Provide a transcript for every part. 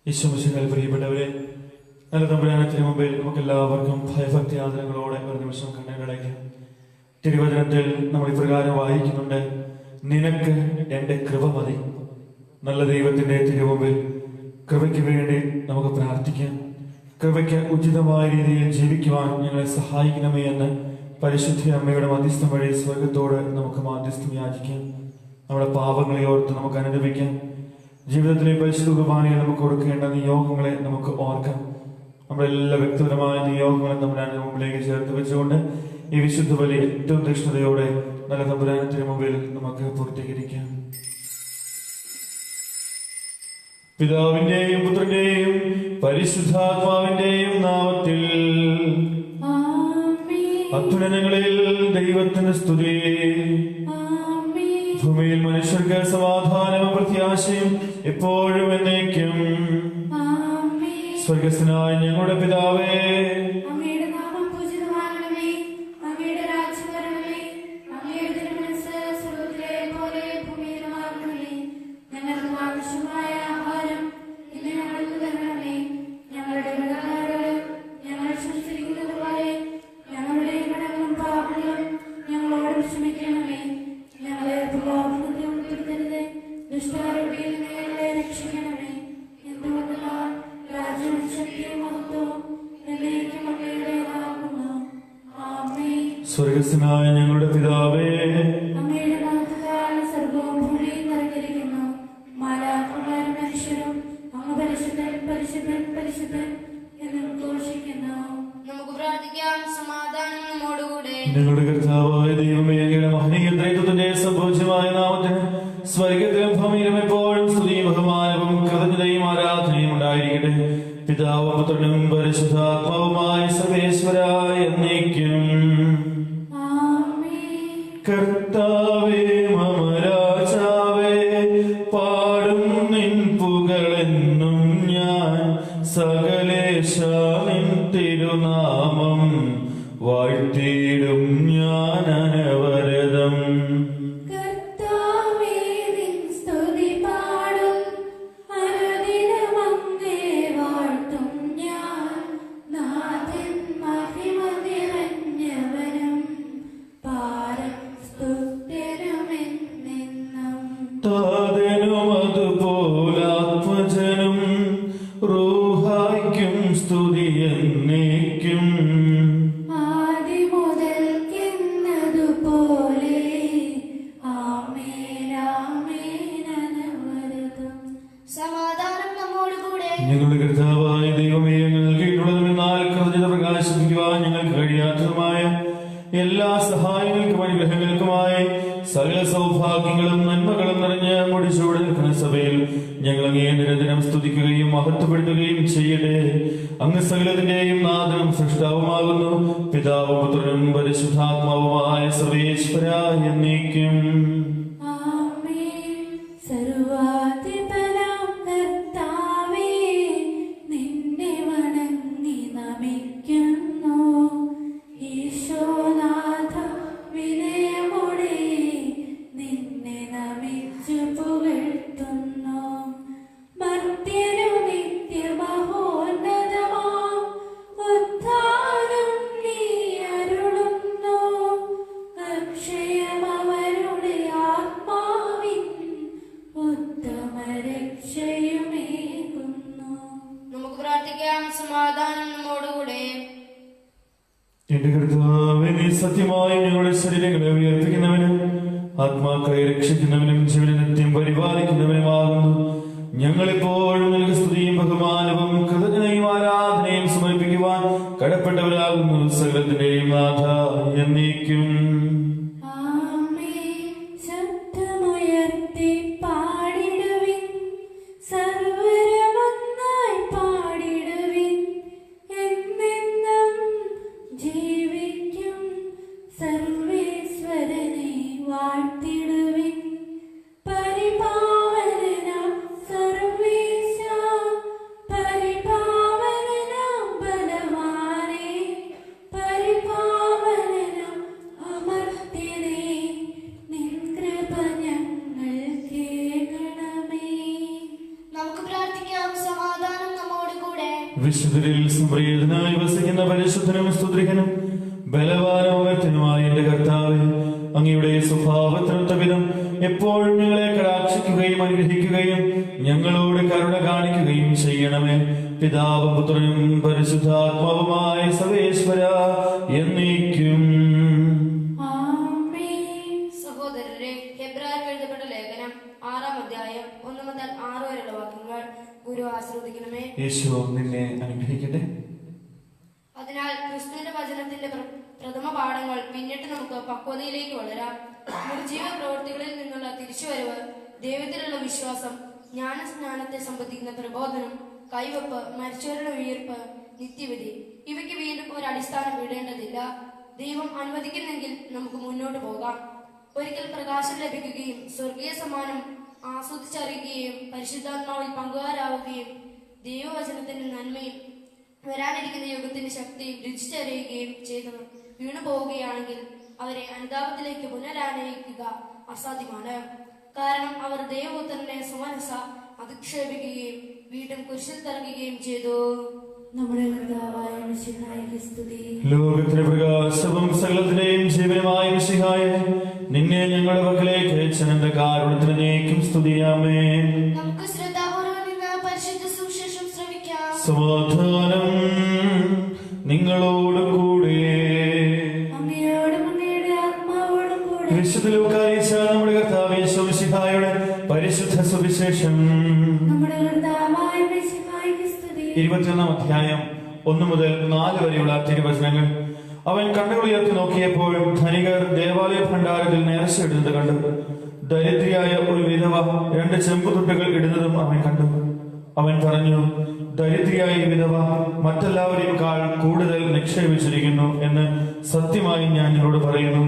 ഈശോമിശിഹായിൽ പ്രിയപ്പെട്ടവരെ, നല്ല തമ്പുരാനത്തിന് മുമ്പിൽ നമുക്ക് എല്ലാവർക്കും ഭയഭക്തി ആദരങ്ങളോടെ ഒരു നിമിഷം കണ്ണുകളടയ്ക്കാം. തിരുവചനത്തിൽ നമ്മൾ ഇപ്രകാരം വായിക്കുന്നുണ്ട്: നിനക്ക് എന്റെ കൃപ മതി. നല്ല ദൈവത്തിന്റെ തിരുമുമ്പിൽ കൃപയ്ക്ക് വേണ്ടി നമുക്ക് പ്രാർത്ഥിക്കാം. കൃപയ്ക്ക് ഉചിതമായ രീതിയിൽ ജീവിക്കുവാൻ ഞങ്ങളെ സഹായിക്കണമേ എന്ന് പരിശുദ്ധ അമ്മയുടെ മധ്യസ്ഥം വഴി സ്വർഗത്തോട് നമുക്ക് മാധ്യസ്ഥം യാചിക്കാം. നമ്മുടെ പാപങ്ങളെ ഓർത്ത് നമുക്ക് അനുഭവിക്കാം. ജീവിതത്തിലെ പരിശുദ്ധ കുർബാനയെ നമുക്ക് കൊടുക്കേണ്ട നിയോഗങ്ങളെ നമുക്ക് ഓർക്കാം. നമ്മുടെ എല്ലാ വ്യക്തിപരമായ നിയോഗങ്ങളും തമ്പുരാന്റെ മുമ്പിലേക്ക് ചേർത്ത് വെച്ചുകൊണ്ട് ഈ വിശുദ്ധ ബലി ഏറ്റവും തീക്ഷ്ണതയോടെ നല്ല തമ്പുരാനത്തിന് മുമ്പിൽ നമുക്ക് പൂർത്തീകരിക്കാം. പിതാവിന്റെയും പുത്രന്റെയും പരിശുദ്ധാത്മാവിന്റെയും നാമത്തിൽ അത്യുന്നതങ്ങളിൽ ദൈവത്തിന് സ്തുതി. ഭൂമിയിൽ മനുഷ്യർക്ക് സമാധാനവും പ്രത്യാശയും എപ്പോഴും എന്നേക്കും. സ്വർഗസ്ഥനായ ഞങ്ങളുടെ പിതാവേ, സ്വർഗസ്ഥനായ ഞങ്ങളുടെ പിതാവേ, ഞങ്ങളുടെ കർത്താവായ ദൈവമേ, അങ്ങയുടെ മഹനീയ ത്രൈത്വത്തിന്റെ സംഭൂജ്യമായ നാമത്തിന് സ്വർഗത്തിലും ഭൂമിയിലും എപ്പോഴും സ്തുതിയും ബഹുമാനവും കൃതജ്ഞതയും ആരാധനയും ഉണ്ടായിരിക്കട്ടെ. പിതാവും പുത്രനും പരിശുദ്ധാത്മാവുമായ സർവേശ്വരായ എന്നേക്കും. കർത്താവേ മമ രാജാവേ, പാടും നിൻ പുകളെന്നും ഞാൻ. സകലേശ നിൻ തിരുനാമം വാഴ്ത്തിയിടും ഞാൻ അനവരതം. അതുപോലാത്മജനും റൂഹായ്ക്കും സ്തുതി എന്നേക്കും. ഞങ്ങളുടെ കർത്താവായ ദൈവമേ, ഞങ്ങൾക്ക് ഇട്ടുള്ളതുമെന്നാൽ കൃതജ്ഞത പ്രകാശിപ്പിക്കുവാൻ ഞങ്ങൾക്ക് കഴിയാത്തതുമായ എല്ലാ സഹായങ്ങൾക്കും അനുഗ്രഹങ്ങൾക്കുമായി സകല സൗഭാഗ്യങ്ങളും നന്മകളും നിറഞ്ഞ് മുടിച്ചൂടെ നിൽക്കുന്ന സഭയിൽ ഞങ്ങൾ അങ്ങയെ നിരന്തരം സ്തുതിക്കുകയും മഹത്വപ്പെടുത്തുകയും ചെയ്യട്ടെ. അങ്ങ് സകലത്തിന്റെയും നാഥനും സൃഷ്ടാവുമാകുന്നു. പിതാവും പുത്രനും പരിശുദ്ധാത്മാവുമായ സർവേശ്വരായ എന്നേക്കും. എന്റെ കർത്താവേ, നീ സത്യമായും ഞങ്ങളുടെ ശരീരങ്ങളെ ഉയർപ്പിക്കുന്നവനും ആത്മാക്കളെ രക്ഷിക്കുന്നവനും ജീവനെ നിത്യം പരിപാലിക്കുന്നവനുമാകുന്നു. ഞങ്ങളിപ്പോഴും നിനക്ക് സ്തുതിയും ബഹുമാനവും കൃതജ്ഞതയും ആരാധനയും സമർപ്പിക്കുവാൻ കടപ്പെട്ടവരാകുന്നു. സകലത്തിന്റെയും നാഥ എന്നേക്കും. വിശുദ്ധരിൽ സംപ്രീതനായി വസിക്കുന്ന പരിശുദ്ധനും സ്തുതികനും ബലവാനും അമർത്തനുമായ എന്റെ കർത്താവേ, അങ്ങയുടെ സ്വഭാവത്തിനൊത്ത വിധം എപ്പോഴും ഞങ്ങളെ കടാക്ഷിക്കുകയും അനുഗ്രഹിക്കുകയും ഞങ്ങളോട് കരുണ കാണിക്കുകയും ചെയ്യണമേ. പിതാവും പുത്രനും പരിശുദ്ധാത്മാവുമായ സർവേശ്വര എന്നേക്കും. സഹോദരരെ, ഹെബ്രായർക്ക് എഴുതപ്പെട്ട ലേഖനം 6-ാം അധ്യായം 1 മുതൽ 6 വരെയുള്ള വാക്യങ്ങൾ ഗുരു ആശ്രവദിക്കണമേ. യേശു നിന്നെ അനുഗ്രഹിക്കട്ടെ. അതിനാൽ ക്രിസ്തുവിന്റെ വചനത്തിന്റെ പ്രഥമ പാഠങ്ങൾ പിന്നിട്ട് നമുക്ക് പക്വതയിലേക്ക് വളരാം. നിർജീവ പ്രവൃത്തികളിൽ നിന്നുള്ള തിരിച്ചുവരവ്, ദൈവത്തിലുള്ള വിശ്വാസം, ജ്ഞാനസ്നാനത്തെ സംബന്ധിക്കുന്ന പ്രബോധനം, കൈവപ്പ്, മരിച്ചവരുടെ ഉയർപ്പ്, നിത്യവിധി, ഇവയ്ക്ക് വീണ്ടും ഒരു അടിസ്ഥാനം ഇടേണ്ടതില്ല. ദൈവം അനുവദിക്കുന്നെങ്കിൽ നമുക്ക് മുന്നോട്ട് പോകാം. ഒരിക്കൽ പ്രകാശം ലഭിക്കുകയും സ്വർഗീയ സമ്മാനം ആസ്വദിച്ചറിയുകയും പരിശുദ്ധാത്മാവിൽ പങ്കുകാരാവുകയും ദൈവവചനത്തിന്റെ നന്മയും വരാനിരിക്കുന്ന യുഗത്തിന്റെ ശക്തിയും രുചിച്ചറിയുകയും ചെയ്തവർ വീണു പോവുകയാണെങ്കിൽ അവരെ അനുതാപത്തിലേക്ക് പുനരാനയിക്കുക അസാധ്യമാണ്. കാരണം അവർ ദൈവപുത്രനെ സുമനസ അധിക്ഷേപിക്കുകയും വീണ്ടും കുരിശിൽ തറക്കുകയും ചെയ്തു. നമ്മുടെ കർത്താവായ മിശിഹായിക്ക് സ്തുതി. ലോകത്തിന്റെ പ്രകാശവും സകലത്തിന്റെയും ജീവനുമായ മിശിഹായെ, നിന്നെ ഞങ്ങളുടെ പക്കലേക്ക് അയച്ചവന്റെ കാരുണ്യത്തിനേക്കും സ്തുതിയാമേ. നമുക്ക് ശ്രദ്ധാപൂർവ്വം നിന്ന് പരിശുദ്ധ സുവിശേഷം ശ്രവിക്കാം. സമാധാനം നിങ്ങളോട് കൂടെ. അങ്ങയോടും അങ്ങയുടെ ആത്മാവോടും കൂടെ. വിശുദ്ധ ലൂക്കായിച്ച നമ്മുടെ കർത്താവ് യേശു മിശിഹായുടെ പരിശുദ്ധ സുവിശേഷം. നമ്മുടെ കർത്താവായ മിശിഹായിക്ക് സ്തുതി. 21-ാം അധ്യായം 1 മുതൽ 4 വരെയുള്ള തിരുവചനങ്ങൾ. അവൻ കണ്ണുകൾ ഉയർത്തി നോക്കിയപ്പോൾ ധനികർ ദേവാലയ ഭണ്ഡാരത്തിൽ നേർച്ച ഇടുന്നത് കണ്ടു. ദരിദ്രയായ ഒരു വിധവ 2 ചെമ്പുതുട്ടുകൾ ഇടുന്നതും അവൻ കണ്ടു. അവൻ പറഞ്ഞു, ദരിദ്രയായ വിധവ മറ്റെല്ലാവരെക്കാൾ കൂടുതൽ നിക്ഷേപിച്ചിരിക്കുന്നു എന്ന് സത്യമായി ഞാൻ നിങ്ങളോട് പറയുന്നു.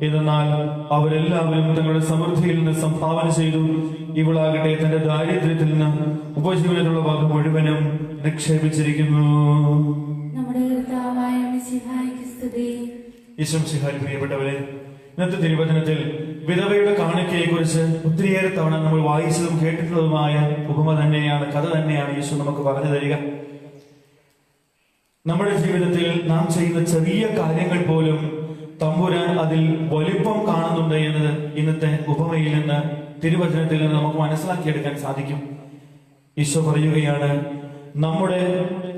എന്നാൽ അവരെല്ലാവരും തങ്ങളുടെ സമൃദ്ധിയിൽ നിന്ന് സംഭാവന ചെയ്തു. ഇവളാകട്ടെ തന്റെ ദാരിദ്ര്യത്തിൽ നിന്ന് ഉപജീവനത്തിലുള്ള വക മുഴുവനും നിക്ഷേപിച്ചിരിക്കുന്നു. നമ്മുടെ കർത്താവായ മിശിഹായിക്ക് സ്തുതി. ഈശ്വംസിഹായി പ്രിയപ്പെട്ടവരെ, ഇന്നത്തെ തിരുവചനത്തിൽ വിധവയുടെ കാണിക്കയെ കുറിച്ച് ഒത്തിരിയേറെ തവണ നമ്മൾ വായിച്ചതും കേട്ടിട്ടുള്ളതുമായ ഉപമ തന്നെയാണ്, കഥ തന്നെയാണ് യേശു നമുക്ക് പറഞ്ഞു തരിക. നമ്മുടെ ജീവിതത്തിൽ നാം ചെയ്യുന്ന ചെറിയ കാര്യങ്ങൾ പോലും തമ്പുരാൻ അതിൽ വലിപ്പം കാണുന്നുണ്ട് എന്നത് ഇന്നത്തെ ഉപമയിൽ നിന്ന്, തിരുവചനത്തിൽ നിന്ന് നമുക്ക് മനസ്സിലാക്കിയെടുക്കാൻ സാധിക്കും. ഈശോ പറയുകയാണ്, നമ്മുടെ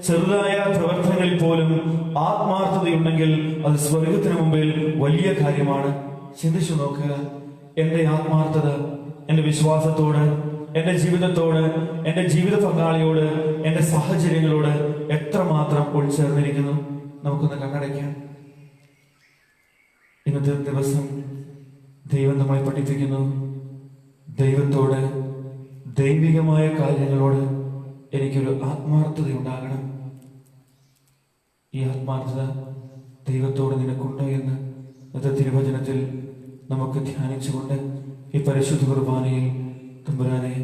ചെറുതായ പ്രവർത്തനങ്ങളിൽ പോലും ആത്മാർത്ഥതയുണ്ടെങ്കിൽ അത് സ്വർഗത്തിന് മുമ്പിൽ വലിയ കാര്യമാണ്. ചിന്തിച്ചു നോക്കുക, എന്റെ ആത്മാർത്ഥത എന്റെ വിശ്വാസത്തോട്, എന്റെ ജീവിതത്തോട്, എന്റെ ജീവിത പങ്കാളിയോട്, എന്റെ സാഹചര്യങ്ങളോട് എത്രമാത്രം ഉൾച്ചേർന്നിരിക്കുന്നു. നമുക്കൊന്ന് കണ്ണടയ്ക്കാം. ഇന്നത്തെ ദിവസം ദൈവം നമ്മളെ പഠിപ്പിക്കുന്നു, ദൈവത്തോട്, ദൈവികമായ കാര്യങ്ങളോട് എനിക്കൊരു ആത്മാർത്ഥത ഉണ്ടാകണം. ഈ ആത്മാർത്ഥത ദൈവത്തോട് നിനക്കുണ്ടോ എന്ന് ഇന്നത്തെ തിരുവചനത്തിൽ നമുക്ക് ധ്യാനിച്ചുകൊണ്ട് ഈ പരിശുദ്ധ കുർബാനയിൽ തമ്പുരാനെ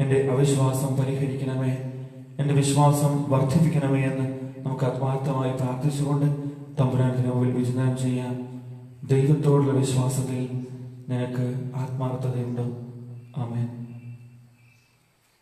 എൻ്റെ അവിശ്വാസം പരിഹരിക്കണമേ, എൻ്റെ വിശ്വാസം വർദ്ധിപ്പിക്കണമേ എന്ന് നമുക്ക് ആത്മാർത്ഥമായി പ്രാർത്ഥിച്ചുകൊണ്ട് തമ്പുരാനത്തിന് മുമ്പിൽ വിചിന്തനം ചെയ്യാം. ദൈവത്തോടുള്ള വിശ്വാസത്തിൽ നിനക്ക് ആത്മാർത്ഥതയുണ്ടോ? ആമേൻ.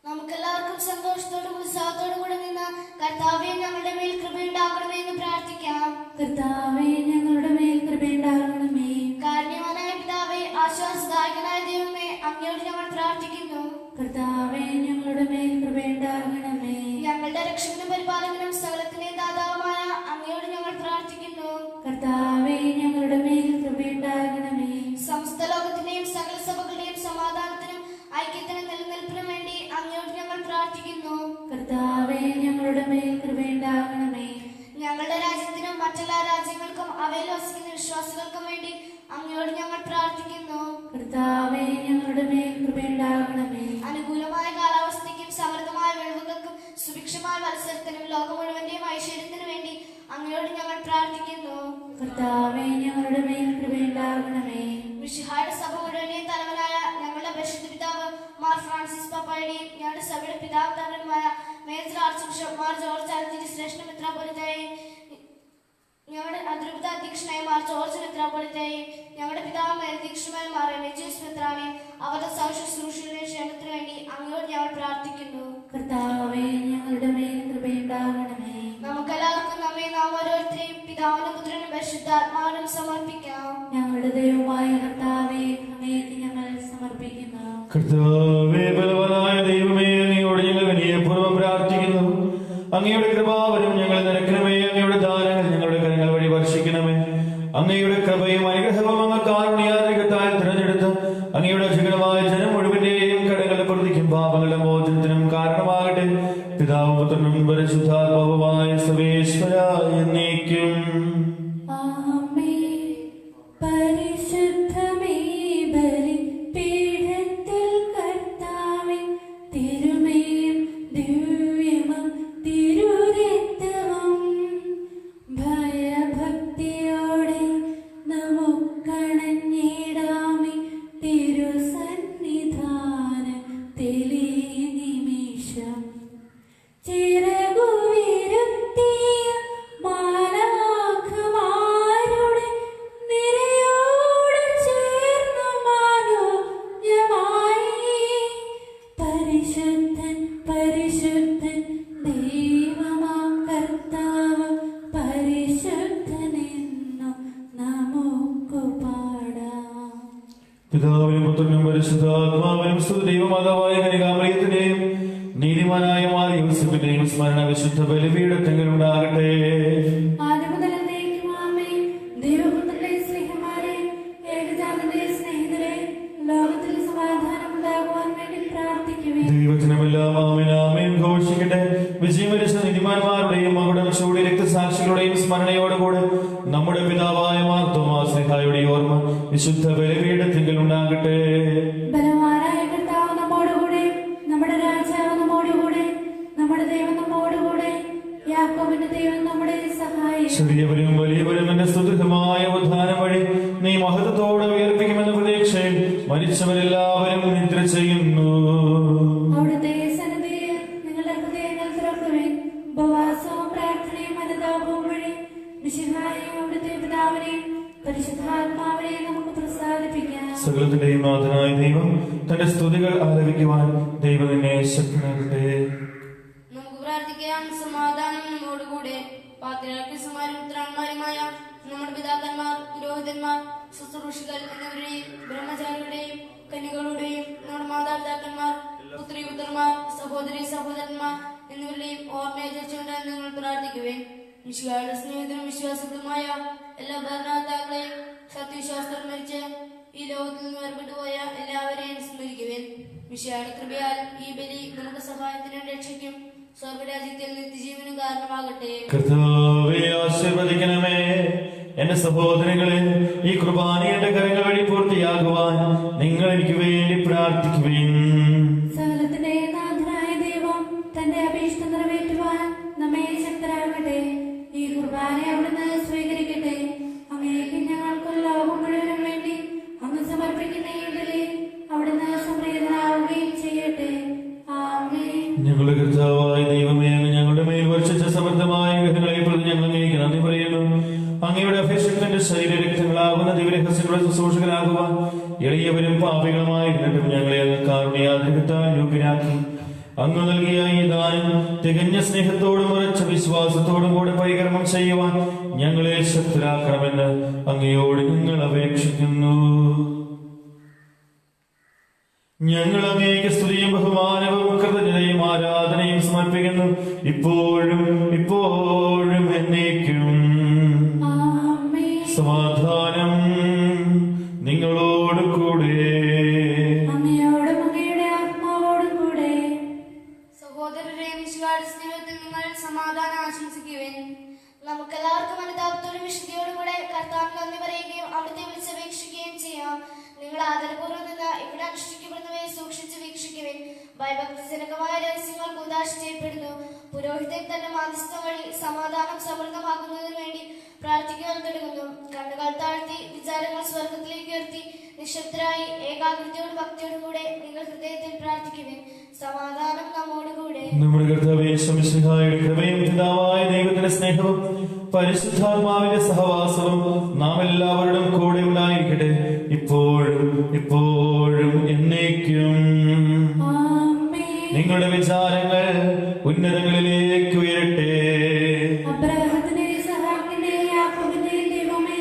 നമുക്കെല്ലാവർക്കും സന്തോഷത്തോടും ഉത്സാഹത്തോടും കൂടെ നിന്ന് കർത്താവേ ഞങ്ങളുടെ മേൽ കൃപയുണ്ടാകണമേ എന്ന് പ്രാർത്ഥിക്കാം. കർത്താവേ ഞങ്ങളുടെ മേൽ കൃപയുണ്ടാകണമേ. കാരുണ്യവാനായ പിതാവേ, ആശ്വാസദായകനായ ദൈവമേ, അങ്ങയോട് ഞങ്ങൾ പ്രാർത്ഥിക്കുന്നു. കർത്താവേ ഞങ്ങളുടെ മേൽ കൃപയുണ്ടാകണമേ. ഞങ്ങളുടെ രക്ഷകനും പരിപാലകനും സകലത്തിന്റെയും ദാതാവുമായ അങ്ങയോട് ഞങ്ങൾ പ്രാർത്ഥിക്കുന്നു. കർത്താവേ ഞങ്ങളുടെ മേൽ കൃപയുണ്ടാകണമേ. സമസ്ത ലോകത്തിന്റെയും സകല സഭകളുടെയും സമാധാനത്തിനും ഐക്യത്തിനും നിലനിൽപ്പിനും വേണ്ടി അങ്ങയോട് ഞങ്ങൾ പ്രാർത്ഥിക്കുന്നു. കർത്താവേ ഞങ്ങളുടെ മേൽ കൃപയുണ്ടാകണമേ. ഞങ്ങളുടെ രാജ്യത്തിനും മറ്റെല്ലാ രാജ്യങ്ങൾക്കും അവയിൽ വസിക്കുന്ന വിശ്വാസികൾക്കും വേണ്ടി അങ്ങയോട് ഞങ്ങൾ പ്രാർത്ഥിക്കുന്നു. കർത്താവേ ഞങ്ങളുടെ മേൽ കൃപയുണ്ടാകണമേ. അനുകൂലമായ കാലാവസ്ഥയ്ക്കും സമൃദ്ധമായ വിളവുകൾക്കും സുഭിക്ഷമായ മത്സരത്തിനും ലോകം മുഴുവന്റെയും ഐശ്വര്യത്തിനു വേണ്ടി അങ്ങയോട് ഞങ്ങൾ പ്രാർത്ഥിക്കുന്നു. കർത്താവേ ഞങ്ങളുടെ മേൽ കൃപയുണ്ടാകണമേ. മിശിഹായുടെ സഭ മുഴുവന്റെയും തലവനായ ഞങ്ങളുടെ പരിശുദ്ധ പിതാവ് മാർ ഫ്രാൻസിസ് പാപ്പായുടെയും ഞങ്ങളുടെ സഭയുടെ പിതാവ് തലവനുമായ major archbishop Mar George Alencherry ശ്രേഷ്ഠ മെത്രാപ്പൊലീത്തയെയും ഞങ്ങളുടെ അതിരൂപത അധ്യക്ഷനായ മാർ ജോർജ് മെത്രാപ്പൊലീത്തയെയും ഞങ്ങളുടെ പിതാവ് മേലധ്യക്ഷനായ മാർ മെജൂസ് മെത്രാനെയും അവരുടെ സൗശുശ്രൂഷയുടെ ക്ഷേമത്തിനു വേണ്ടി അങ്ങയോട് ഞങ്ങൾ പ്രാർത്ഥിക്കുന്നു. കർത്താവേ ഞങ്ങളുടെ മേൽ കൃപയുണ്ടാകണമേ. പരിശുദ്ധാത്മാവിനും സമർപ്പിക്കാം. ഞങ്ങളുടെ ദൈവമായ കർത്താവേ, അങ്ങേക്ക് ഞങ്ങൾ സമർപ്പിക്കുന്നു. കർത്താവേ, ബലവാനായ ദൈവമേ, അങ്ങയോട് ഞങ്ങൾ വിനയപൂർവ്വം പ്രാർത്ഥിക്കുന്നു. അങ്ങയുടെ കൃപാവരം ഞങ്ങൾ നിരക്കണമേ. അങ്ങയുടെ ദാനങ്ങൾ ഞങ്ങളുടെ കരങ്ങൾ വഴി വർഷിക്കണമേ. അങ്ങയുടെ കൃപയും അനുഗ്രഹവും അങ്ങ് കാരുണ്യാധികത്താൽ തിരഞ്ഞെടുത്ത് അങ്ങയുടെ അധികമായ ജനം മുഴുവന്റെയും കടങ്ങളുടെ പ്രതിക്കും പാപങ്ങളുടെ മോചനത്തിനും കാരണമാകട്ടെ. പിതാവും പുത്രനും പരിശുദ്ധാത്മാവുമായ സർവേശ്വരായ എന്നേക്കും. ആമേൻ. പരിശുദ്ധമേ ബലിപീഠത്തിൽ കർത്താവേ, തിരുമേയും ദിവ്യമം തിരുരക്തവും ഭയഭക്തിയോടെ നമുക്കണഞ്ഞിടാമേ. തിരുസന്നിധാനത്തിലെ നിമിഷം ചിറകുവിരുത്തിയ മാലാഖമാരുടെ നിരയോട് ചേർന്നു മനോജ്ഞമായി പരിശുദ്ധൻ പരിശുദ്ധൻ ദൈവമാം കർത്താവ് പരിശുദ്ധനെന്നു നമുക്കു പാടാം. പിതാവിനും പുത്രനും പരിശുദ്ധാത്മാവിനും സ്തുതി. ദൈവമാതാവായ കന്യകാമറിയത്തിന്റെയും നീതിമാനായ മാർ യോസേഫിന്റെയും സ്മരണ വിശുദ്ധ ബലിപീഠത്തിൽ ഉണ്ടാകട്ടെ. ആദ്യം മുതൽ എന്നേക്കും ആമേൻ. ദൈവപുത്രന്റെ സ്നേഹന്മാരെ, ഏകജാതന്റെ സ്നേഹിതരെ, ലോകത്തിൽ സമാധാനം ഉണ്ടാകുവാൻ വേണ്ടി പ്രാർത്ഥിക്കുവിൻ. ദൈവത്തിനുമെല്ലാം ആമേൻ ആമേൻ ഘോഷിക്കട്ടെ. വിജയമരിച്ച നീതിമാന്മാരുടെയും മകുടം ചൂടി രക്തസാക്ഷികളുടെയും സ്മരണയോടുകൂടെ നമ്മുടെ പിതാവായ മാർ തോമാശ്ലീഹായുടെ ഓർമ്മ വിശുദ്ധ ബലിപീഠത്തിൽ ഉണ്ടാകട്ടെ. ബലവാനായ കർത്താവ് നമ്മോടുകൂടെ, നമ്മുടെ രാജാവ് നമ്മോടുകൂടെ, നമ്മുടെ ദൈവം നമ്മോടുകൂടെ, യാക്കോബിന്റെ ദൈവം നമ്മുടെ സഹായം. ചെറിയവരും വലിയവരും എന്റെ സുദൃഢമായ ഉദ്ധാനം വഴി നീ മഹത്വത്തോടെ ഉയർപ്പിക്കുമെന്ന പ്രതീക്ഷയിൽ മരിച്ചവരെല്ലാവരും നിദ്ര ചെയ്യുന്നു. അവിടുത്തെ സന്നിധിയിൽ നിങ്ങളുടെ ഹൃദയങ്ങൾ തുറക്കുവിൻ. ഉപവാസവും പ്രാർത്ഥനയും അനുതാപവും വഴി മിശിഹായെയും അവിടുത്തെ പിതാവിനെയും പരിശുദ്ധാത്മാവിനെയും നമുക്ക് പ്രസാദിപ്പിക്കാം. സകലത്തിന്റെയും നാഥനായ ദൈവം തന്റെ സ്തുതികൾ ആലപിക്കുവാൻ ദൈവം നിന്നെ ശക്തനാകട്ടെ. നമുക്ക് പ്രാർത്ഥിക്കാം. സമാധാനം നമ്മോടുകൂടെ. പാത്രിയാർക്കീസുമാരും പുത്രന്മാരുമായ നമ്മുടെ പിതാക്കന്മാർ, പുരോഹിതന്മാർ, ശുശ്രൂഷികൾ എന്നിവരുടെയും ബ്രഹ്മചാരികളുടെയും കന്യകളുടെയും നമ്മുടെ മാതാപിതാക്കന്മാർ, പുത്രി പുത്രന്മാർ, സഹോദരി സഹോദരന്മാർ എന്നിവരുടെയും ഓർമ്മയെ ചർച്ചയുണ്ട് നിങ്ങൾ പ്രാർത്ഥിക്കുവേൻ. മിശിഹായുടെ സ്നേഹിതരും വിശ്വാസങ്ങളുമായ എല്ലാ ഭരണകർത്താക്കളെയും സത്യവിശ്വാസത്തോടെ മരിച്ച് ഈ ലോകത്തിൽ നിന്ന് വേർപെട്ടുപോയ എല്ലാവരെയും സ്മരിക്കുവേൻ. മിശിഹായുടെ കൃപയാൽ ഈ ബലി നമുക്ക് സഹായത്തിനും രക്ഷയ്ക്കും സ്വർഗരാജ്യത്തിൽ നിത്യജീവനും കാരണമാകട്ടെ. കർത്താവേ, ആശീർവദിക്കണമേ. എന്റെ സഹോദരങ്ങളെ, ഈ കുർബാന എന്റെ കരങ്ങൾ വഴി പൂർത്തിയാകുവാൻ നിങ്ങൾ എനിക്ക് വേണ്ടി പ്രാർത്ഥിക്കുവിൻ. സകലത്തിന്റെ നാഥനായ ദൈവം തന്റെ അപേക്ഷ നിറവേറ്റുവാൻ നമ്മെ ശക്തരാകട്ടെ. ഈ കുർബാന അവിടുന്ന് സ്വീകരിക്കട്ടെ. അങ്ങേക്ക് ഞങ്ങൾക്ക് ലോകം മുഴുവനും വേണ്ടി അങ്ങ് സമർപ്പിക്കുന്ന ഈ ബലി അവിടുന്ന് സംപ്രീതനാവുകയും ചെയ്യട്ടെ. ആമേൻ. ഞങ്ങളുടെ കർത്താവായ ദൈവമേ, അങ്ങ് ഞങ്ങളുടെ മേൽ വർഷിച്ച സമൃദ്ധമായ ഗ്രഹങ്ങളെ പ്രതി ഞങ്ങൾ അങ്ങേക്ക് നന്ദി പറയുന്നു. അങ്ങയുടെ അഭിഷേകത്തിന്റെ ശരീരരക്തങ്ങളാകുന്ന ദിവ്യരഹസ്യങ്ങളുടെ ശുശ്രൂഷകരാകുവാൻ എളിയവരും പാപികളുമായിരുന്നിട്ടും ഞങ്ങളെ അങ്ങ് കാരുണ്യാധികത്താൽ യോഗ്യരാക്കി. അങ്ങ് നൽകിയ ഈ ദാനം തികഞ്ഞ സ്നേഹത്തോടും ഉറച്ച വിശ്വാസത്തോടും കൂടെ പരികർമ്മം ചെയ്യുവാൻ ഞങ്ങളെ ശക്തരാക്കണമെന്ന് അങ്ങയോട് ഞങ്ങൾ അപേക്ഷിക്കുന്നു. ഞങ്ങൾ അങ്ങേക്ക് സ്തുതിയും ബഹുമാനവും കൃതജ്ഞതയും ആരാധനയും സമർപ്പിക്കുന്നു, ഇപ്പോഴും ഇപ്പോഴും എന്നേക്കും. ആമേൻ. സമാധാനം നിങ്ങളോട് കൂടെ. അങ്ങയോടും അങ്ങയുടെ ആത്മാവോടും കൂടെ. സഹോദരരെ, മിശിഹായുടെ സ്നേഹത്തിൽ നിങ്ങൾ സമാധാനം ആശംസിക്കുവേൻ. നമുക്കെല്ലാവർക്കും അനുതാപത്തോടും വിശുദ്ധിയോടും കൂടെ കർത്താവിന് നന്ദി പറയുകയും അവിടുത്തെ വിളിച്ചപേക്ഷിക്കുകയും ചെയ്യാം. നിങ്ങൾ ആദരപൂർവ്വം നിന്ന് ഇവിടെ അനുഷ്ഠിക്കപ്പെടുന്നവയെ സൂക്ഷിച്ച് വീക്ഷിക്കുവിൻ. ഭയഭക്തിജനകമായ രഹസ്യങ്ങൾ കൂദാശ ചെയ്യപ്പെടുന്നു. പുരോഹിതൻ തന്റെ മാധ്യസ്ഥം വഴി സമാധാനം സമൃദ്ധമാക്കുന്നതിന് വേണ്ടി പ്രാർത്ഥിക്കുവാൻ തുടങ്ങുന്നു. കണ്ണുകൾ താഴ്ത്തി വിചാരങ്ങൾ സ്വർഗത്തിലേക്ക് ഉയർത്തി നിശബ്ദരായി ഏകാഗ്രതയോടും ഭക്തിയോടും കൂടെ നിങ്ങൾ ഹൃദയത്തിൽ പ്രാർത്ഥിക്കുവിൻ. സമാധാനം നമ്മോടുകൂടെ. നമ്മുടെ കർത്താവേ യേശു മിശിഹായുടെ കൃപയും പിതാവായ ദൈവത്തിന്റെ സ്നേഹവും പരിശുദ്ധാത്മാവിന്റെ സഹവാസവും നാം എല്ലാവരുടെയും കൂടെ ഉണ്ടായിരിക്കട്ടെ, ഇപ്പോഴും ഇപ്പോഴും എന്നേക്കും. ആമേൻ. നിങ്ങളുടെ വിചാരങ്ങൾ ഉന്നതങ്ങളിലേക്ക് ഉയരട്ടെ. അബ്രഹാമിന്റെ, ഇസഹാക്കിന്റെ, യാക്കോബിന്റെ ദൈവമേ,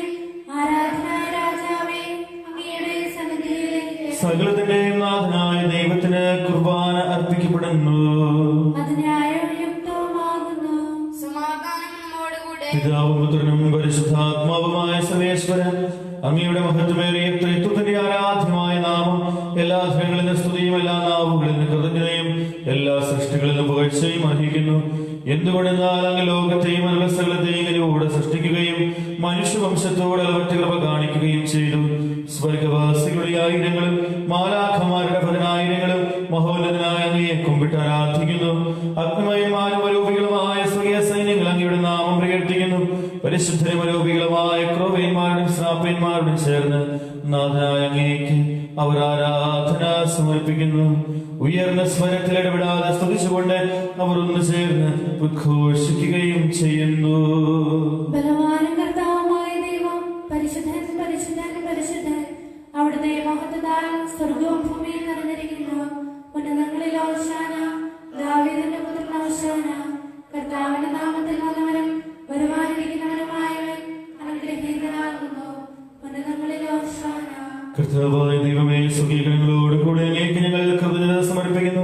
പിതാവും പുത്രനും പരിശുദ്ധാത്മാവുമായ സർവേശ്വരൻ അങ്ങയുടെ മഹത്വമേറിയ ത്രിത്വത്തിന്റെ ആരാധ്യമായ നാമം എല്ലാ ധനങ്ങളിൽ നിന്ന് സ്തുതിയും എല്ലാ നാവുകളിൽ നിന്ന് കൃതജ്ഞതയും എല്ലാ സൃഷ്ടികളിൽ നിന്ന് പുകഴ്ചയും അർഹിക്കുന്നു. എന്തുകൊണ്ടെന്നാൽ അങ്ങ് ലോകത്തെയും അതിലുള്ള സകലത്തെയും ഇങ്ങനെയോടെ സൃഷ്ടിക്കുകയും മനുഷ്യവംശത്തോട് അളവറ്റ കൃപ കാണിക്കുകയും ചെയ്തു. സ്വർഗവാസികളുടെ ആയിരങ്ങളും മാലാഖമാരുടെ പതിനായിരങ്ങളും മഹോന്നതനായ അങ്ങയെ കുമ്പിട്ട് ആരാധിക്കുന്നു. അഗ്നിമയന്മാരും അരൂപികളുമായ സ്വർഗീയ സൈന്യങ്ങൾ അങ്ങയുടെ നാമം പ്രകീർത്തിക്കുന്നു. പരിശുദ്ധരും അരൂപികളുമായ ക്രോവന്മാരുടെയും ശ്രാപ്പന്മാരുടെയും ചേർന്ന് നാഥനായ അങ്ങേക്ക് അവർ ആരാധന സമർപ്പിക്കുന്നു. ഉയർന്ന സ്വരത്തിൽ ഇടപെടാതെ സ്തുതിച്ചുകൊണ്ട് അവർ ഒന്ന് ചേർന്ന് ഉദ്ഘോഷിക്കുകയും ചെയ്യുന്നു. ബലവാനും കർത്താവുമായ ദൈവം പരിശുദ്ധൻ പരിശുദ്ധൻ പരിശുദ്ധൻ. അവിടുത്തെ മഹത്വത്താൽ സ്വർഗവും ഭൂമിയും നിറഞ്ഞിരിക്കുന്നു. ഉന്നതങ്ങളിൽ ഹോശാന, ദാവീദിന്റെ പുത്രൻ ഹോശാന. കർത്താവിന്റെ നാമത്തിൽ വന്നവനും വരുവാനിരിക്കുന്നവനുമായവൻ അനുഗ്രഹീതനാകുന്നു. ഉന്നതങ്ങളിൽ ഹോശാന. കർത്താവായ ദൈവമേ, സ്വകീകരണങ്ങളോട് കൂടെ അങ്ങേക്ക് ഞങ്ങൾ കൃതജ്ഞത സമർപ്പിക്കുന്നു.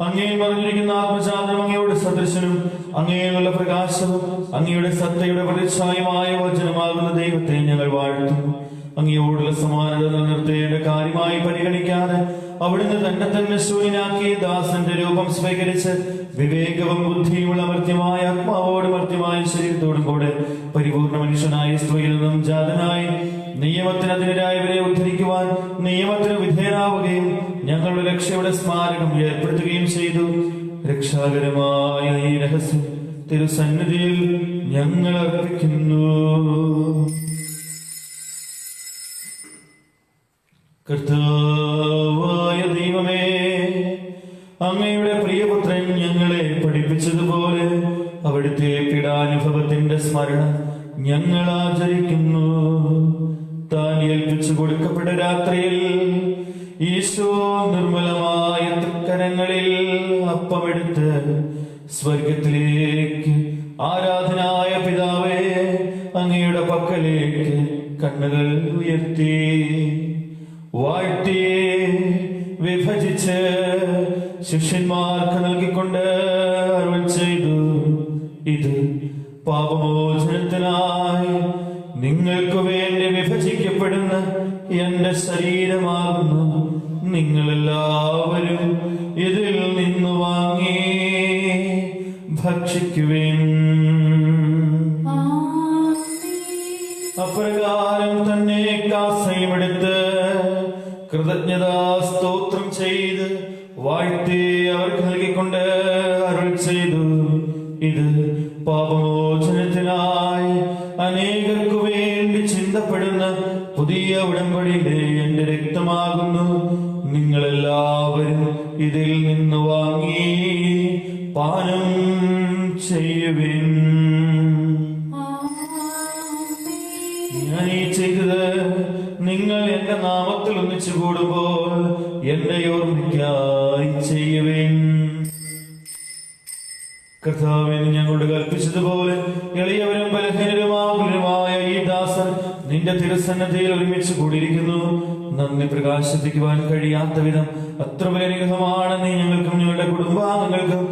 അങ്ങേ മറിഞ്ഞിരിക്കുന്ന ആത്മചാതനം അങ്ങയുടെ സദൃശനും അങ്ങേയുള്ള പ്രകാശവും അങ്ങയുടെ സത്തയുടെ പ്രതിച്ഛായമായ വചനമാകുന്ന ദൈവത്തെ ഞങ്ങൾ വാഴ്ത്തുന്നു. അങ്ങയോടുള്ള സമാനത നിലനിർത്തേണ്ട കാര്യമായി പരിഗണിക്കാതെ അവിടുന്ന് തന്നെ ശൂന്യനാക്കി ദാസന്റെ രൂപം സ്വീകരിച്ച് വിവേകവും ബുദ്ധിയുമുള്ള മർത്യമായ ആത്മാവോടും മർത്യമായ ശരീരത്തോടും കൂടെ പരിപൂർണ മനുഷ്യനായ സ്ത്രീയിൽ നിന്നും ജാതനായി നിയമത്തിനെതിരായവരെ ഉദ്ധരിക്കുവാൻ നിയമത്തിന് വിധേയനാവുകയും ഞങ്ങളുടെ രക്ഷയുടെ സ്മാരകം ഏർപ്പെടുത്തുകയും ചെയ്തു. രക്ഷാകരമായ ഈ രഹസ്യം തിരുസന്നിധിയിൽ ഞങ്ങൾ അർപ്പിക്കുന്നു. കർത്താവായ ദൈവമേ, അങ്ങയുടെ പ്രിയപുത്രൻ ഞങ്ങളെ പഠിപ്പിച്ചതുപോലെ അവിടുത്തെ പീഡാനുഭവത്തിന്റെ സ്മരണ ഞങ്ങൾ ആചരിക്കുന്നു. താൻ ഏൽപ്പിച്ചു കൊടുക്കപ്പെട്ട രാത്രിയിൽ ഈശോ നിർമ്മലമായ തൃക്കരങ്ങളിൽ അപ്പമെടുത്ത് സ്വർഗത്തിലേക്ക് ആരാധനായ പിതാവേ അങ്ങയുടെ പക്കലേക്ക് കണ്ണുകൾ ഉയർത്തി വാഴ്ത്തി വിഭജിച്ച് ശിഷ്യന്മാർക്ക് നൽകിക്കൊണ്ട് അരുൾ ചെയ്തു, ഇത് പാപമോചനത്തിനായി നിങ്ങൾക്ക് വേണ്ടി വിഭജിക്കപ്പെടുന്ന എന്റെ ശരീരമാകുന്നു. നിങ്ങളെല്ലാവരും ഇതിൽ നിന്ന് വാങ്ങി ഭക്ഷിക്കുവിൻ. അപ്രകാരം തന്നെ കാസയുമെടുത്ത് കൃതജ്ഞതാ സ്തോത്രം ചെയ്ത് വാഴ്ത്തി അവർക്ക് നൽകിക്കൊണ്ട് അരുൾ ചെയ്തു, ഇത് പാപമോചനത്തിനായി അനേകർക്കു വേണ്ടി ചിന്തപ്പെടുന്ന പുതിയ ഉടമ്പടിയുടെ എന്റെ രക്തമാകുന്നു. നിങ്ങളെല്ലാവരും ഇതിൽ നിന്ന് വാങ്ങി പാനം ചെയ്യുവിൻ. ഞാൻ ഈ ചെയ്തത് നിങ്ങൾ എന്റെ നാമത്തിൽ ഒന്നിച്ചു കൂടുമ്പോൾ എന്റെ ഓർമ്മയ്ക്കായി ചെയ്യുവിൻ. കർത്താവിന് ഞങ്ങളോട് കൽപ്പിച്ചതുപോലെ എളിയവരും ബലഹീനരുമായ ഈ ദാസർ നിന്റെ തിരുസന്നതിയിൽ ഒരുമിച്ച് കൂടിയിരിക്കുന്നു. നന്ദി പ്രകാശിപ്പിക്കുവാൻ കഴിയാത്ത വിധം അത്ര വലിയമാണ് നീ ഞങ്ങൾക്കും ഞങ്ങളുടെ കുടുംബാംഗങ്ങൾക്കും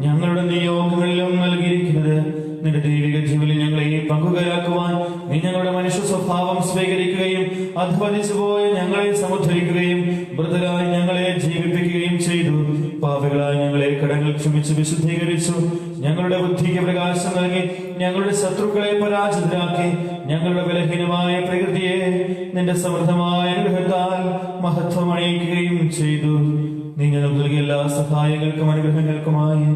ഞങ്ങളുടെ നിയോഗങ്ങളിലും നൽകിയിരിക്കുന്നത്. നിന്റെ ദൈവിക ജീവനിൽ ഞങ്ങളെ പങ്കുകാരാക്കുവാൻ നീ ഞങ്ങളുടെ മനുഷ്യ സ്വഭാവം സ്വീകരിക്കുകയും അധ്വനിച്ചു പോയി ഞങ്ങളെ സമുദ്ധരിക്കുകയും മൃതരായി ഞങ്ങളെ ജീവിപ്പിക്കുകയും ചെയ്തു. പാപികളായി ഞങ്ങളെ കടങ്ങൾ ക്ഷമിച്ച് വിശുദ്ധീകരിച്ചു. ഞങ്ങളുടെ ബുദ്ധിക്ക് പ്രകാശം നൽകി ഞങ്ങളുടെ ശത്രുക്കളെ പരാജിതരാക്കി ഞങ്ങളുടെ ബലഹീനമായ പ്രകൃതിയെ നിന്റെ സമൃദ്ധമായ അനുഗ്രഹത്താൽ മഹത്വം അണിയിക്കുകയും ചെയ്തു. നീ ഞങ്ങൾക്ക് നൽകിയ എല്ലാ സഹായങ്ങൾക്കും അനുഗ്രഹങ്ങൾക്കുമായി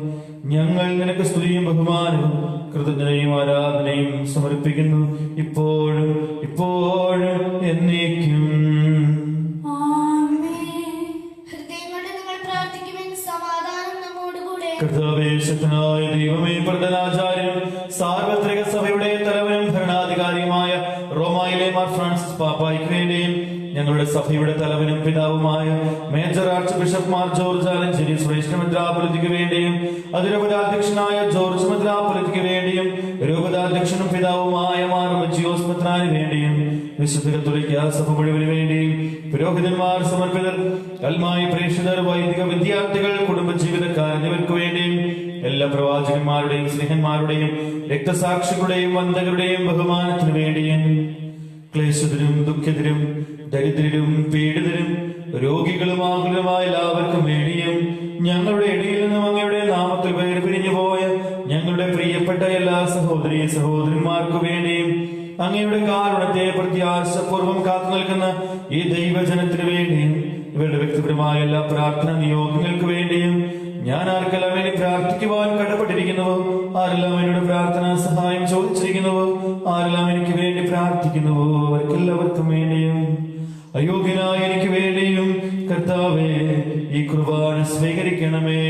ഞങ്ങൾ നിനക്ക് സ്തുതിയും ബഹുമാനവും കൃതജ്ഞതയും ആരാധനയും സമർപ്പിക്കുന്നു, ഇപ്പോഴും ഇപ്പോഴും എന്നേക്കും. കർത്താവേ, ശക്തനായ ദൈവമേ, പ്രധാനാചാര്യൻ സാർവത്രിക സഭയുടെ തലവനും ഭരണാധികാരിയുമായ റോമായിലെ മാർ ഫ്രാൻസിസ് പാപ്പായ്ക്ക് വേണ്ടിയും ഞങ്ങളുടെ സഭയുടെ തലവനും പിതാവുമായ major archbishop Mar George Alencherry ശ്രേഷ്ഠ മെത്രാപ്പൊലീത്തയ്ക്ക് വേണ്ടിയും അതിരൂപതാധ്യക്ഷനായ ജോർജ് മെത്രാപ്പൊലീത്തയ്ക്ക് വേണ്ടിയും രൂപതാധ്യക്ഷനും പിതാവുമായ മാർ മജിയോസ് മെത്രാന് വേണ്ടിയും വിശുദ്ധ കത്തോലിക്കാ സഭ മുഴുവന് വേണ്ടിയും പുരോഹിതന്മാർ, സമർപ്പിതർ, കൽമായി പ്രേക്ഷിതർ, വൈദിക വിദ്യാർത്ഥികൾ, കുടുംബജീവിതക്കാർ എന്നിവർക്ക് വേണ്ടിയും എല്ലാ പ്രവാചകന്മാരുടെയും സ്നേഹന്മാരുടെയും രക്തസാക്ഷികളുടെയും വന്ദകരുടെയും ബഹുമാനത്തിനു വേണ്ടിയും ക്ലേശത്തിനും ദുഃഖിതരും ദരിദ്രരും പീഡിതരും രോഗികളും ആകുലമായ എല്ലാവർക്കും വേണ്ടിയും ഞങ്ങളുടെ ഇടയിൽ നിന്നും അങ്ങയുടെ നാമത്തിൽ പേര് പിരിഞ്ഞു പോയ ഞങ്ങളുടെ പ്രിയപ്പെട്ട എല്ലാ സഹോദരി സഹോദരന്മാർക്കു വേണ്ടിയും അങ്ങയുടെ കാരുണ്യത്തെ പ്രത്യാശപൂർവം കാത്തു നിൽക്കുന്ന ഈ ദൈവജനത്തിനു വേണ്ടിയും ഇവരുടെ വ്യക്തിപരമായ എല്ലാ പ്രാർത്ഥന നിയോഗങ്ങൾക്ക് വേണ്ടിയും ഞാൻ ആർക്കെല്ലാം വേണ്ടി പ്രാർത്ഥിക്കുവാൻ കടപ്പെട്ടിരിക്കുന്നുവോ, ആരെല്ലാം എന്നോട് പ്രാർത്ഥനാ സഹായം ചോദിച്ചിരിക്കുന്നുവോ, ആരെല്ലാം എനിക്ക് വേണ്ടി പ്രാർത്ഥിക്കുന്നുവോ അവർക്കെല്ലാവർക്കും വേണ്ടിയും അയോഗ്യനായ എനിക്ക് വേണ്ടിയും കർത്താവേ ഈ കുർബാന സ്വീകരിക്കണമേ.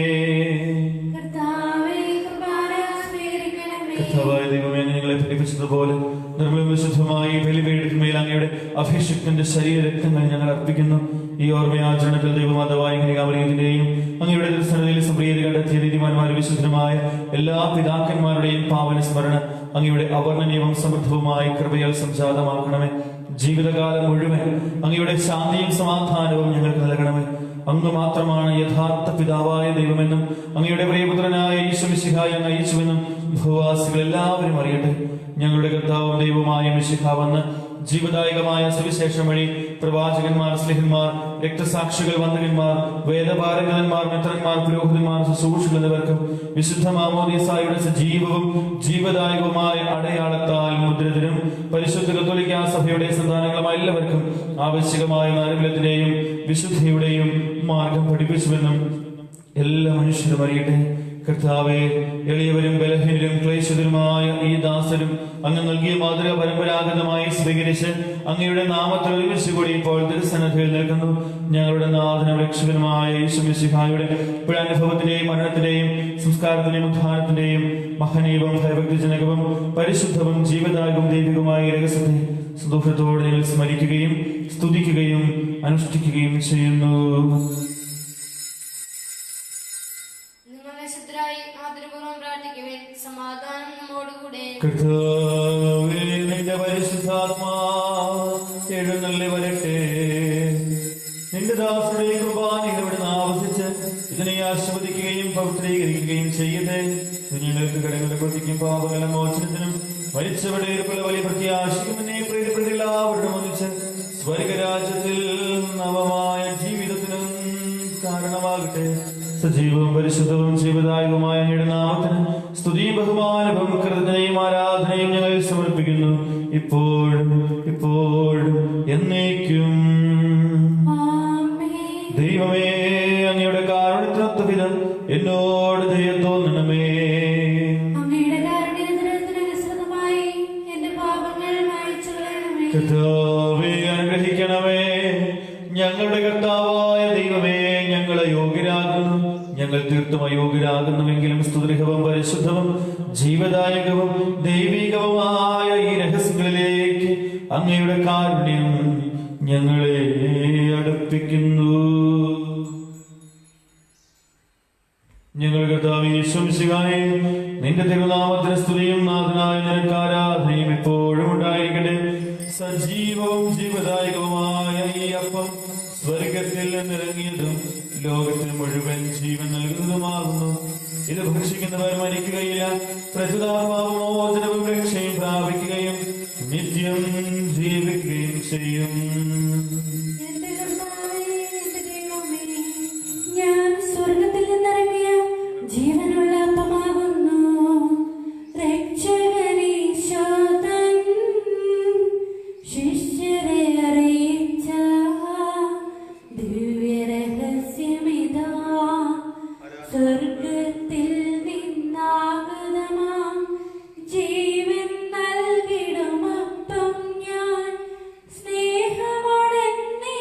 കർത്താവായ ദൈവമേ, നിങ്ങളെ പഠിപ്പിച്ചതുപോലെ നിർമ്മലവും വിശുദ്ധമായി ബലിപീഠത്തിന്മേൽ അങ്ങയുടെ അഭിഷിക്തന്റെ ശരീര രക്തങ്ങൾ ഞങ്ങൾ അർപ്പിക്കുന്നു. ഈ ഓർമ്മയാചരണത്തിൽ ദൈവമാതാവായ കന്യകാമറിയത്തിന്റെയും അങ്ങയുടെ ദർശനത്തിൽ സംപ്രീതി കണ്ടെത്തിയ നീതിമാന്മാരും വിശുദ്ധമായ എല്ലാ പിതാക്കന്മാരുടെയും പാവന സ്മരണ അങ്ങയുടെ അവർണ്ണനീയവും സമൃദ്ധവുമായി കൃപയാൽ സംജാതമാക്കണമേ. ജീവിതകാലം മുഴുവൻ അങ്ങയുടെ ശാന്തിയും സമാധാനവും ഞങ്ങൾക്ക് നൽകണമേ. അങ്ങ് മാത്രമാണ് യഥാർത്ഥ പിതാവായ ദൈവമെന്നും അങ്ങയുടെ പ്രിയപുത്രനായ ഈശോമിശിഹായെ അങ്ങ് അയച്ചുവെന്നും ഭൂവാസികൾ എല്ലാവരും അറിയട്ടെ. ഞങ്ങളുടെ കർത്താവും ദൈവമായ മിശിഹ വന്ന് ജീവദായകമായ സുവിശേഷം വഴി പ്രവാചകന്മാർ, സ്ലിഹന്മാർ, രക്തസാക്ഷികൾ, വന്ദകന്മാർ, വേദപാരംഗതന്മാർ, മിത്രന്മാർ, പുരോഹിതന്മാർ, ശുശ്രൂഷകൾ എന്നിവർക്കും വിശുദ്ധ മാമോദീസായുടെ സജീവവും ജീവദായകവുമായ അടയാളത്താൽ മുദ്രിതരും പരിശുദ്ധ കത്തോലിക്കാ സഭയുടെ സന്താനങ്ങളുമായ എല്ലാവർക്കും ആവശ്യകമായ നാരകുലത്തിന്റെയും വിശുദ്ധിയുടെയും മാർഗം പഠിപ്പിച്ചുവെന്നും എല്ലാ മനുഷ്യരും അറിയട്ടെ. കർത്താവേ, എളിയവരും ബലഹീനരും ക്ലേശിതരുമായ ഈ ദാസരും അങ്ങ് നൽകിയ മാതൃക പരമ്പരാഗതമായി സ്വീകരിച്ച് അങ്ങയുടെ നാമത്തിൽ ഒരുമിച്ച് കൂടി ഇപ്പോൾ തിരുസന്നിധിയിൽ നിൽക്കുന്നു. ഞങ്ങളുടെ നാഥനും രക്ഷകനുമായ യേശുമിശിഹായുടെ അനുഭവത്തിന്റെയും മരണത്തിന്റെയും സംസ്കാരത്തിന്റെയും ഉദ്ധാനത്തിന്റെയും മഹനീയവും ഭയഭക്തിജനകവും പരിശുദ്ധവും ജീവദായകവും ദൈവികവുമായ രഹസ്യത്തെ സന്തോഷത്തോടെ ഞങ്ങൾ സ്മരിക്കുകയും സ്തുതിക്കുകയും അനുഷ്ഠിക്കുകയും ചെയ്യുന്നു. സമാധാനം നമ്മോടുകൂടെ. കർത്താവേ, നിന്റെ പരിശുദ്ധാത്മാ എഴുന്നള്ളി വരട്ടെ. നിന്റെ ദാസരുടെ കുർബാന ഇവിടുന്ന് ആവശ്യിച്ച് ഇതിനെ ആസ്വദിക്കുകയും പവിത്രീകരിക്കുകയും ചെയ്യട്ടെ. ഞങ്ങൾക്ക് കടങ്ങളുടെ പ്രതിക്കും പാപങ്ങളുടെ മോചനത്തിനും മരിച്ചവരുടെ വലിയ പ്രത്യാശിക്കും എന്നെ പ്രീതിപ്പെടുത്തി എല്ലാവരുടെ ഒന്നിച്ച് സ്വർഗരാജ്യത്തിൽ നവമായ ജീവിതത്തിനും കാരണമാകട്ടെ. സജീവവും പരിശുദ്ധവും ജീവദായകവുമായ അങ്ങയുടെ നാമത്തിന് സ്തുതിയും ബഹുമാനവും കൃതജ്ഞതയും ആരാധനയും ഞങ്ങൾ സമർപ്പിക്കുന്നു, ഇപ്പോഴും എപ്പോഴും എന്നേക്കും. ദൈവമേ, അങ്ങയുടെ കാരുണ്യത്തിനൊത്ത വിധം എന്നോട് ദയ തോന്നണമേ. കർത്താവേ, അനുഗ്രഹിക്കണമേ. ഞങ്ങളുടെ കർത്താവായ ദൈവമേ, ഞങ്ങളെ യോഗ്യരാകുന്നു. ഞങ്ങൾ തീർത്തും അയോഗ്യരാകുന്നുവെങ്കിലും സ്തുതിർഹവും പരിശുദ്ധവും ജീവദായകവും ദൈവികവുമായ ഈ രഹസ്യങ്ങളിലേക്ക് അങ്ങയുടെ കാരുണ്യം ഞങ്ങളെ അടുപ്പിക്കുന്നു. ഞങ്ങൾ കർത്താവേ യേശുമിശിഹായേ, നിന്റെ തിരുനാമത്തിന് സ്തുതിയും നാഥനായ നിനക്ക് ആരാധനയും എപ്പോഴും ഉണ്ടായിരിക്കട്ടെ. സജീവവും ജീവദായകവുമായ ഈ അപ്പം സ്വർഗത്തിൽ നിന്നിറങ്ങിയതും ലോകത്തിന് മുഴുവൻ ജീവൻ നൽകുന്നതുമാകുന്നു. ഇത് ഭക്ഷിക്കുന്നവർ മരിക്കുകയില്ല, പ്രചുതാത്മാവമോചനവും രക്ഷയും പ്രാപിക്കുകയും നിത്യം ജീവിക്കുകയും ചെയ്യും. ഞാൻ സ്വർഗത്തിൽ നിന്നിറങ്ങിയ ജീവനുള്ള അപ്പമാകുന്നു. രക്ഷകനീശോതൻ ശിഷ്യരെ അറിയിച്ച ദിവ്യരഹസ്യമിതാ, സ്വർഗത്തിൽ നിന്നാഗതമാം ജീവൻ നൽകിടുമപ്പം ഞാൻ സ്നേഹമോടെന്നെ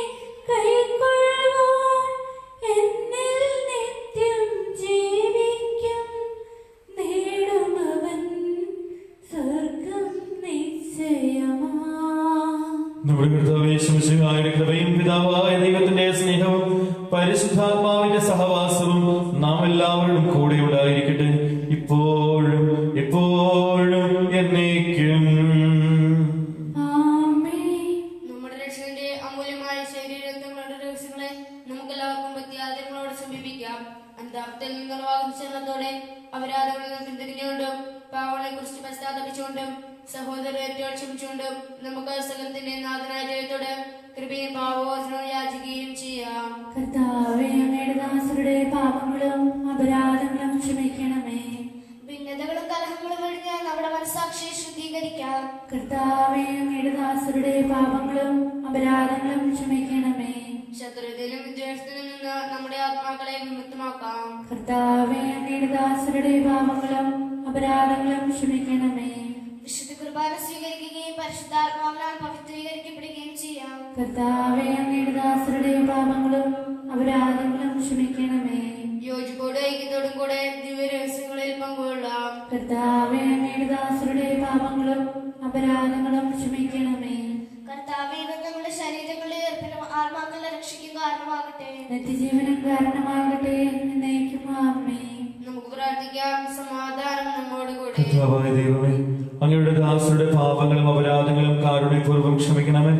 കൈക്കൊള്ളുവാൻ എന്നിൽ നിത്യം ജീവിക്കും. നേടുമവൻ സ്വർഗം നിശ്ചയമാ. നമ്മുടെ കർത്താവേ യേശുമിശിഹായുടെ കൃപയും പിതാവായ ദൈവത്തിന്റെ സ്നേഹവും പരിശുദ്ധാത്മാവിന്റെ സഹവാസവും നാം എല്ലാവരും കൂടെ ഉണ്ടായിരിക്കട്ടെ, ഇപ്പോഴും എപ്പോഴും എന്നേക്കും. നമ്മുടെ രക്ഷകന്റെ അമൂല്യമായ ശരീരങ്ങളുടെ രഹസ്യങ്ങളെ നമുക്കെല്ലാവർക്കും പറ്റിയ ആദരങ്ങളോട് സമീപിക്കാം. അന്താപത്തിൽ നിന്നുറവാകുന്ന ചലനത്തോടെ അവ അപരാധങ്ങളിൽ നിന്ന് പിന്തിരിഞ്ഞുകൊണ്ടും പാവങ്ങളെ കുറിച്ച് പശ്ചാത്തപിച്ചുകൊണ്ടും സഹോദരരെ ക്ഷമിച്ചുകൊണ്ടും നമുക്ക് സകലത്തിന്റെ നാഥനായ ദൈവത്തോട് കൃപയും പാവമോചനവും യാചിക്കുകയും ചെയ്യാം. കർത്താവേ, അങ്ങയുടെ ദാസരുടെ പാപങ്ങളും അപരാധങ്ങളും ക്ഷമിക്കണമേ. ഭിന്നതകളും കലഹങ്ങളും വെടിഞ്ഞ് നമ്മുടെ മനസ്സാക്ഷിയെ ശുദ്ധീകരിക്കാം. കർത്താവേ, അങ്ങയുടെ ദാസരുടെ പാപങ്ങളും അപരാധങ്ങളും ക്ഷമിക്കണമേ. ശത്രുതയിലും വിദ്വേഷത്തിലും നിന്ന് നമ്മുടെ ആത്മാക്കളെ വിമുക്തമാക്കാം. കർത്താവേ, അങ്ങയുടെ ദാസരുടെ പാപങ്ങളും അപരാധങ്ങളും ക്ഷമിക്കണമേ. വിശുദ്ധ കുർബാന സ്വീകരിക്കുകയും പരിശുദ്ധാത്മാവിനാൽ പവിത്രീകരിക്കപ്പെടുകയും ചെയ്യാം. കർത്താവേ, അങ്ങയുടെ ദാസരുടെ പാപങ്ങളും അപരാധങ്ങളും ക്ഷമിക്കണമേ. യോജിപ്പോടും ഐക്യത്തോടും കൂടെ ദിവ്യരഹസ്യങ്ങളിൽ പങ്കുകൊള്ളാം. കർത്താവേ, അങ്ങയുടെ ദാസരുടെ പാപങ്ങളും അപരാധങ്ങളും ക്ഷമിക്കണമേ. കർത്താവേ, ഇവ ഞങ്ങളുടെ ശരീരങ്ങളുടെ ഏർപ്പിനും ആത്മാക്കളുടെ രക്ഷയ്ക്കും കാരണമാകട്ടെ. നിത്യജീവനം കാരണമാകട്ടെ. എന്നേക്കും ആമേൻ. നമുക്ക് പ്രാർത്ഥിക്കാം. സമാധാനം നമ്മോട് കൂടെ. കർത്താവായ ദൈവമേ, അങ്ങയുടെ ദാസരുടെ പാപങ്ങളും അപരാധങ്ങളും കാരുണ്യപൂർവ്വം ക്ഷമിക്കണമേ.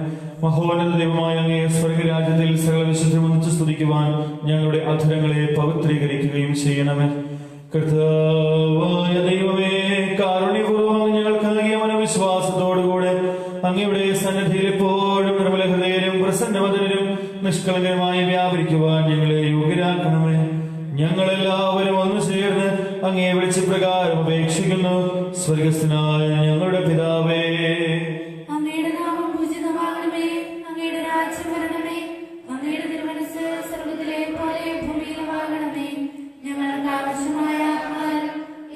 മഹോന്നത ദൈവമായ അങ്ങയെ സ്വർഗരാജ്യത്തിൽ സകല വിശുദ്ധരും ഒന്നിച്ച് സ്തുതിക്കുവാൻ ഞങ്ങളുടെ അധരങ്ങളെ പവിത്രീകരിക്കുകയും ചെയ്യണമേ. കർത്താവായ ദൈവമേ, കാരുണ്യപൂർവ്വം ഞങ്ങൾക്ക് നൽകിയ മനോവിശ്വാസത്തോടുകൂടെ അങ്ങയുടെ സന്നിധിയിൽ എപ്പോഴും നിർമ്മല ഹൃദയരും പ്രസന്നവദനരും നിഷ്കളങ്കരമായി വ്യാപരിക്കുവാൻ ഞങ്ങളെ യോഗ്യരാക്കണമേ. ഞങ്ങളെല്ലാവരും ഒന്നു ചേർന്ന് അങ്ങയെ വിളിച്ച് പ്രകാരം അപേക്ഷിക്കുന്നു. സ്വർഗസ്ഥനായ ഞങ്ങളുടെ പിതാവേ, അങ്ങയുടെ നാമം പൂജിതമാകണമേ. അങ്ങയുടെ രാജ്യം വരണമേ. അങ്ങയുടെ തിരുമനസ്സ് സ്വർഗ്ഗത്തിലെ പോലെ ഭൂമിയിലുമാകണമേ. ഞങ്ങൾക്ക് ആവശ്യമായ ആഹാരം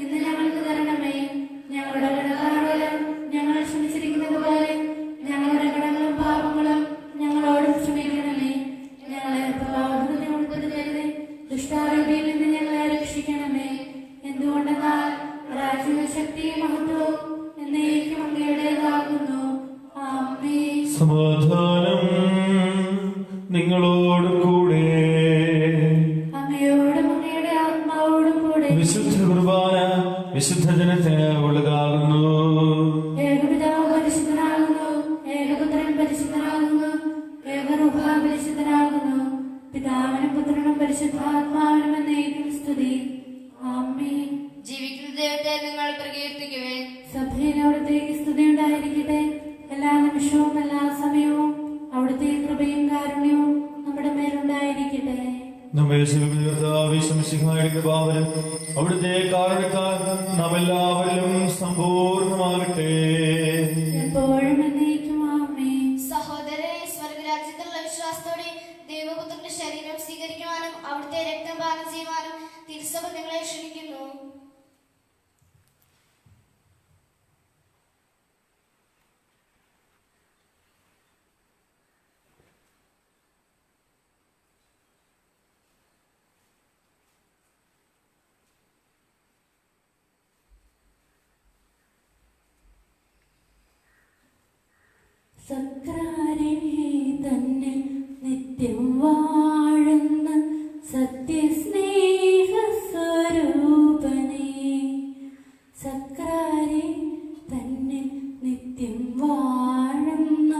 ഇന്ന് ഞങ്ങൾക്ക് തരണമേ. ഞങ്ങളുടെ കടക്കാരോട് ഞങ്ങൾ ക്ഷമിച്ചിരിക്കുന്നത് പോലെ ഞങ്ങളുടെ കടങ്ങളും പാപങ്ങളും ഞങ്ങളോടും ക്ഷമിക്കണമേ. ഞങ്ങളെ പ്രലോഭനത്തിൽ ഉൾപ്പെടുത്തരുതേ. ദുഷ്ടാരൂപിയിൽ നിന്ന് ഞങ്ങളെ രക്ഷിക്കണമേ. എന്തുകൊണ്ടെന്നാൽ രാജ്യവും ശക്തിയും മഹത്വവും എന്നേക്കും അങ്ങയുടേതാകുന്നു. ആമേൻ. സമാധാനം നിങ്ങളോട് കൂടെ. അങ്ങയോടും അങ്ങയുടെ ആത്മാവോടും കൂടെ. വിശുദ്ധ കുർബാന വിശുദ്ധ ജനത്തിന് ഉള്ളതാകുന്നു. ഏകപിതാവ് പരിശുദ്ധനാകുന്നു. ഏകപുത്രൻ പരിശുദ്ധനാകുന്നു. ഏകരൂഹ പരിശുദ്ധനാകുന്നു. പിതാവിനും പുത്രനും പരിശുദ്ധാത്മാവിനും എന്നേക്കും സ്തുതി. ആമേൻ. ജീവിക്കുന്ന ദൈവത്തെ നിങ്ങൾ പ്രകീർത്തിക്കുവേൻ. സഭയിൽ അവിടുത്തേക്ക് സ്തുതി ഉണ്ടായിരിക്കട്ടെ. എല്ലാ നിമിഷവും എല്ലാ സമയവും അവിടുത്തെ കൃപയും കാരുണ്യവും നമ്മുടെ മേലുണ്ടായിരിക്കട്ടെ. നമ്മെ ശിവയുടെ കൃപാവരം അവിടുത്തെ കാരണത്താൽ നാം എല്ലാവരിലും സമ്പൂർണ്ണമാകട്ടെ. എപ്പോഴും എന്നേക്കും ആമേൻ. സഹോദരരെ, സ്വർഗരാജ്യത്തിലുള്ള വിശ്വാസത്തോടെ ദൈവപുത്രന്റെ ശരീരം സ്വീകരിക്കുവാനും അവിടുത്തെ രക്തം പാനം ചെയ്യുവാനും തിരുസഭ നിങ്ങളെ ക്ഷണിക്കുന്നു. സക്രാരേ തന്നെ നിത്യം വാഴുന്ന സത്യസ്നേഹ സ്വരൂപനേ. സക്രാരേ തന്നെ നിത്യം വാഴുന്ന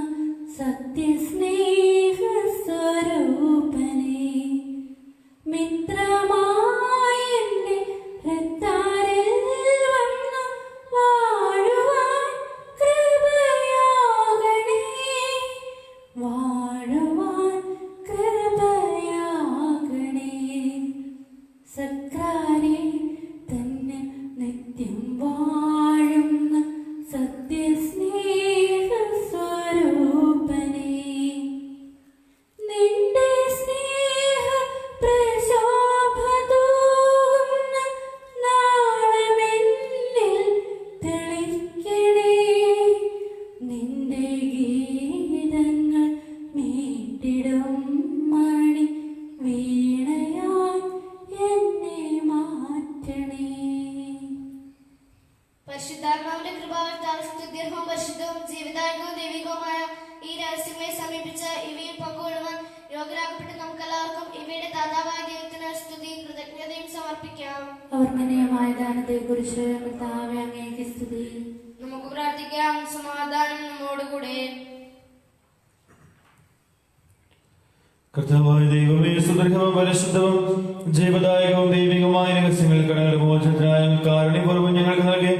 സത്യസ്നേഹ സ്വരൂപനേ. മിത്രമായ എന്റെ ഹൃദയത്തിൽ വന്നു വാഴുവാൻ കൃപയാകണേ. വാഴുവാൻ കൃപയാകണേ. സക്രാരേ തന്നെ നിത്യം വാഴുന്ന സത്യസ്നേഹ സ്വരൂപനേ. നിന്റെ സ്നേഹ പ്രശോഭതൂർന്ന നാളമെന്നിൽ തെളിക്കണേ. നിന്റെ ഗീതങ്ങൾ മീട്ടിടും മണി വീണയാൽ എന്നെ മാറ്റണേ. പരിശുദ്ധാത്മാവിന്റെ കൃപാവത്താൽ സ്തുത്യർഹവും പരിശുദ്ധവും ജീവിതായകവും ദൈവികവുമായ ഈ രഹസ്യങ്ങളെ സമീപിച്ച് ഇവയിൽ പങ്കുകൊള്ളുവാൻ യോഗ്യരാക്കപ്പെട്ട് നമുക്കെല്ലാവർക്കും ഇവയുടെ ദാതാവായ ദൈവത്തിന് സ്തുതിയും കൃതജ്ഞതയും സമർപ്പിക്കാം. അവർണ്ണനീയമായ ദാനത്തെക്കുറിച്ച് കർത്താവേ അങ്ങേക്ക് സ്തുതി. നമുക്ക് പ്രാർത്ഥിക്കാം. സമാധാനം നമ്മോട് കൂടെ. കർത്താവായ ദൈവമേ, സുദൃഢവും പരിശുദ്ധവും ജീവദായകവും ദൈവികവുമായ രഹസ്യങ്ങൾ കടങ്ങളുടെ മോചനത്തിനായ കാരുണ്യപൂർവ്വം ഞങ്ങൾക്ക് നൽകി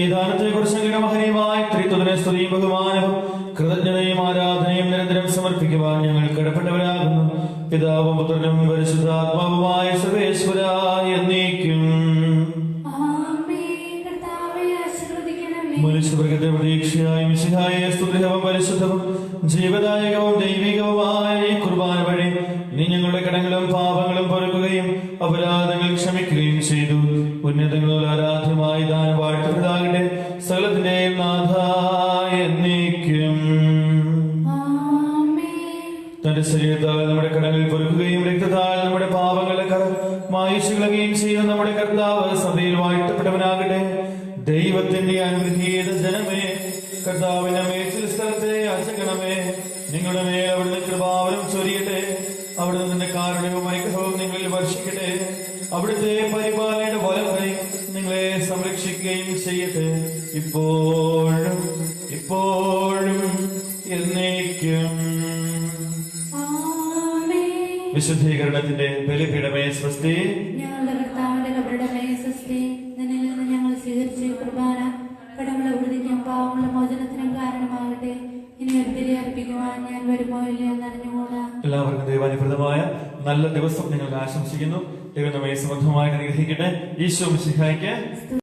ഈ ദാനത്തെ കുറിച്ച് മഹനീയമായ ത്രിത്വത്തിനെ സ്തുതിയും ബഹുമാനവും കൃതജ്ഞതയും ആരാധനയും നിരന്തരം സമർപ്പിക്കുവാൻ ഞങ്ങൾ കടപ്പെട്ടവരാകുന്നു. പിതാവും പുത്രനും പരിശുദ്ധാത്മാവുമായ സർവേശ്വരായ എന്നേക്കും. മനുഷ്യവർഗത്തെ പ്രതീക്ഷയായ മിശിഹായെ സുദൃഢവും പരിശുദ്ധവും ജീവദായകവും ദൈവികവുമായ ഈ കുർബാന വഴി നീ ഞങ്ങളുടെ കടങ്ങളും പാപങ്ങളും പൊറുക്കുകയും അപരാധങ്ങൾ ക്ഷമിക്കുകയും ചെയ്തു. ഉന്നതങ്ങളിൽ ആരാധ്യമായി ദാനം വാഴ്ത്തപ്പെട്ടതാകട്ടെ. സകലത്തിന്റെയും നാഥായ എന്നേക്കും. തന്റെ ശരീരത്താൽ നമ്മുടെ കടങ്ങൾ പൊറുക്കുകയും രക്തത്താൽ നമ്മുടെ പാപങ്ങളുടെ കറ മായിച്ചു കളയുകയും ചെയ്യുന്ന നമ്മുടെ കർത്താവ് സഭയിൽ വാഴ്ത്തപ്പെട്ടവനാകട്ടെ. ദൈവത്തിന്റെ അനുഗ്രഹീത ജനമേ, കർത്താവിന്റെ മേച്ചിൽ സ്ഥലത്തെ അച്ചക്കണമേ. നിങ്ങളുടെ മേൽ അവിടുന്ന് കൃപാവരം ചൊരിയട്ടെ. അവിടുന്ന് നിന്റെ കാരുണ്യവും അനുഗ്രഹവും നിങ്ങളിൽ വർഷിക്കട്ടെ. അവിടുത്തെ പരിപാലനയുടെ വലം കൈ നിങ്ങളെ സംരക്ഷിക്കുകയും ചെയ്യട്ടെ, ഇപ്പോഴും ഇപ്പോഴും എന്നേക്കും. വിശുദ്ധീകരണത്തിന്റെ ബലിപീഠമേ സ്വസ്തി. ഞങ്ങളുടെ കർത്താവിന്റെ കബറിടമേ സ്വസ്തി. നിന്നിൽ നിന്ന് ഞങ്ങൾ സ്വീകരിച്ച കുർബാന കടങ്ങളെ വൃതിക്കും പാവങ്ങളുടെ മോചനത്തിനും കാരണമാകട്ടെ. ഇനി ഒരു ബലി അർപ്പിക്കുവാൻ ഞാൻ വരുമോ ഇല്ലയോ എന്നറിഞ്ഞുകൂടാ. എല്ലാവർക്കും ദൈവാനുപ്രദമായ നല്ല ദിവസം നിങ്ങൾക്ക് ആശംസിക്കുന്നു. ദൈവം നമ്മെ സമൃദ്ധമായി അനുഗ്രഹിക്കട്ടെ. ഈശോ മിശിഹായ്ക്ക്